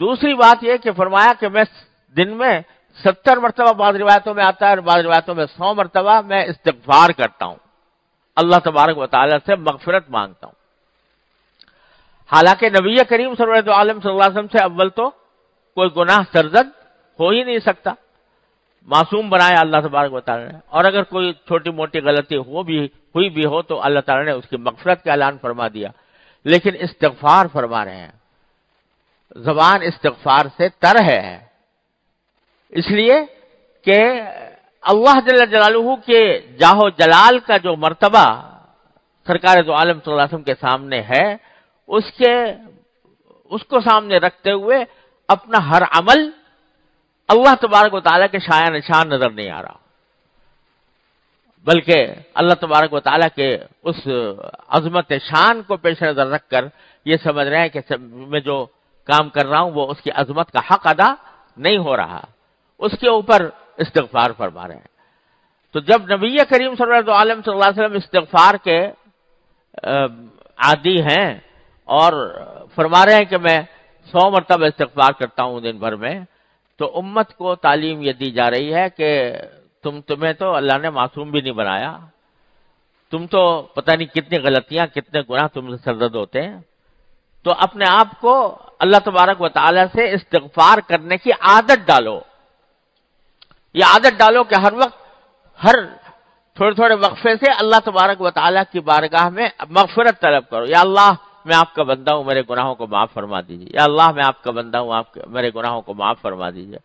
دوسری بات یہ کہ فرمایا کہ میں دن میں 70 مرتبہ بعض روایتوں میں آتا ہے اور بعض روایتوں میں 100 مرتبہ میں استغفار کرتا ہوں، اللہ تبارک و تعالیٰ سے مغفرت مانگتا ہوں۔ حالانکہ نبی کریم صلی اللہ علیہ وسلم سے اول تو کوئی گناہ سرزد ہو ہی نہیں سکتا، معصوم بنایا اللہ تبارک و تعالیٰ نے، اور اگر کوئی چھوٹی موٹی غلطی ہوئی بھی ہو تو اللہ تعالیٰ نے اس کی مغفرت کا اعلان فرما دیا، لیکن استغفار فرما رہے ہیں، زبان استغفار سے تر ہے، اس لیے کہ اللہ جل جلالہ کے جاہ و جلال کا جو مرتبہ سرکار دو عالم صلی اللہ علیہ وسلم کے سامنے ہے، اس کو سامنے رکھتے ہوئے اپنا ہر عمل اللہ تبارک و تعالیٰ کے شایع نشان نظر نہیں آ رہا، بلکہ اللہ تبارک و تعالیٰ کے اس عظمت شان کو پیش نظر رکھ کر یہ سمجھ رہے ہیں کہ میں جو کام کر رہا ہوں وہ اس کی عظمت کا حق ادا نہیں ہو رہا، اس کے اوپر استغفار فرما رہے ہیں۔ تو جب نبی کریم صلی اللہ علیہ وسلم استغفار کے عادی ہیں اور فرما رہے ہیں کہ میں 100 مرتبہ استغفار کرتا ہوں دن بھر میں، تو امت کو تعلیم یہ دی جا رہی ہے کہ تمہیں تو اللہ نے معصوم بھی نہیں بنایا، تم تو پتہ نہیں کتنی غلطیاں کتنے گناہ تم سے سرزد ہوتے ہیں، تو اپنے آپ کو اللہ تبارک و تعالیٰ سے استغفار کرنے کی عادت ڈالو، یہ عادت ڈالو کہ ہر وقت ہر تھوڑے تھوڑے وقفے سے اللہ تبارک و تعالیٰ کی بارگاہ میں مغفرت طلب کرو، یا اللہ میں آپ کا بندہ ہوں، میرے گناہوں کو معاف فرما دیجیے، یا اللہ میں آپ کا بندہ ہوں، میرے گناہوں کو معاف فرما دیجیے۔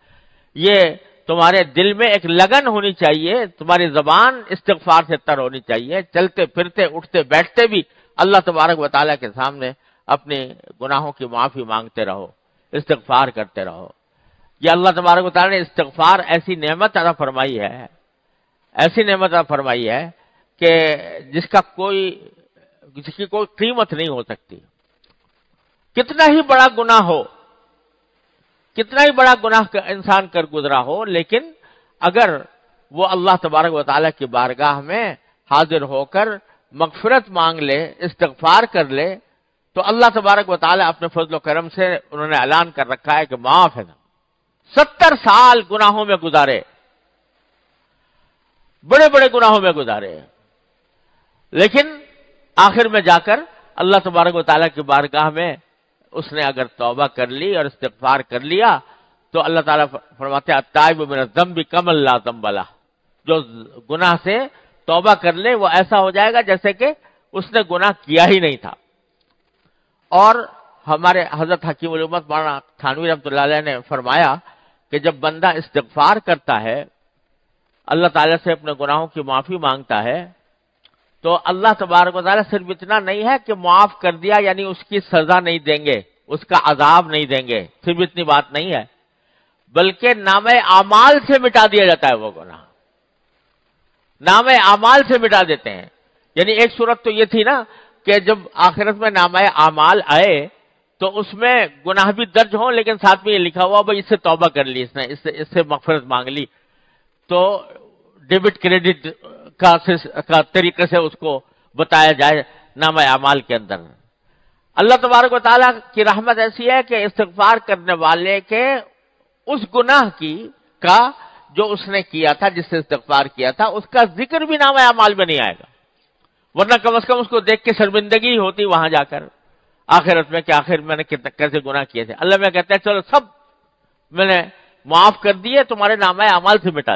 یہ تمہارے دل میں ایک لگن ہونی چاہیے، تمہاری زبان استغفار سے تر ہونی چاہیے، چلتے پھرتے اٹھتے بیٹھتے بھی اللہ تبارک و تعالیٰ کے سامنے اپنے گناہوں کی معافی مانگتے رہو، استغفار کرتے رہو۔ یہ اللہ تبارک و تعالیٰ نے استغفار ایسی نعمت عطا فرمائی ہے، ایسی نعمت عطا فرمائی ہے کہ جس کی کوئی قیمت نہیں ہو سکتی۔ کتنا ہی بڑا گناہ ہو، کتنا ہی بڑا گناہ انسان کر گزرا ہو، لیکن اگر وہ اللہ تبارک و تعالیٰ کی بارگاہ میں حاضر ہو کر مغفرت مانگ لے، استغفار کر لے، تو اللہ تبارک و تعالیٰ اپنے فضل و کرم سے انہوں نے اعلان کر رکھا ہے کہ معاف ہے نا۔ 70 سال گناہوں میں گزارے، بڑے بڑے گناہوں میں گزارے، لیکن آخر میں جا کر اللہ تبارک و تعالیٰ کی بارگاہ میں اس نے اگر توبہ کر لی اور استغفار کر لیا تو اللہ تعالیٰ فرماتے ہیں التائب من الذنب کمن لا ذنب لہ، جو گناہ سے توبہ کر لے وہ ایسا ہو جائے گا جیسے کہ اس نے گناہ کیا ہی نہیں تھا۔ اور ہمارے حضرت حکیم الامت مولانا تھانوی رحمۃ اللہ علیہ نے فرمایا کہ جب بندہ استغفار کرتا ہے، اللہ تعالیٰ سے اپنے گناہوں کی معافی مانگتا ہے، تو اللہ تبارک و تعالیٰ صرف اتنا نہیں ہے کہ معاف کر دیا یعنی اس کی سزا نہیں دیں گے، اس کا عذاب نہیں دیں گے، صرف اتنی بات نہیں ہے، بلکہ نام اعمال سے مٹا دیا جاتا ہے وہ گناہ، نام اعمال سے مٹا دیتے ہیں۔ یعنی ایک صورت تو یہ تھی نا کہ جب آخرت میں نام اعمال آئے تو اس میں گناہ بھی درج ہوں لیکن ساتھ میں یہ لکھا ہوا بھائی اس سے توبہ کر لی، اس سے مغفرت مانگ لی، تو ڈیبٹ کریڈٹ کا طریقے سے اس کو بتایا جائے نامہ اعمال کے اندر۔ اللہ تبارک و تعالیٰ کی رحمت ایسی ہے کہ استغفار کرنے والے کے اس گناہ کا جو اس نے کیا تھا، جس سے استغفار کیا تھا، اس کا ذکر بھی نامہ اعمال میں نہیں آئے گا، ورنہ کم از کم اس کو دیکھ کے شرمندگی ہوتی وہاں جا کر آخرت میں کہ آخر میں نے کیسے گناہ کیے تھے۔ اللہ میں کہتا ہے چلو سب میں نے معاف کر دیے، تمہارے نامہ اعمال سے مٹا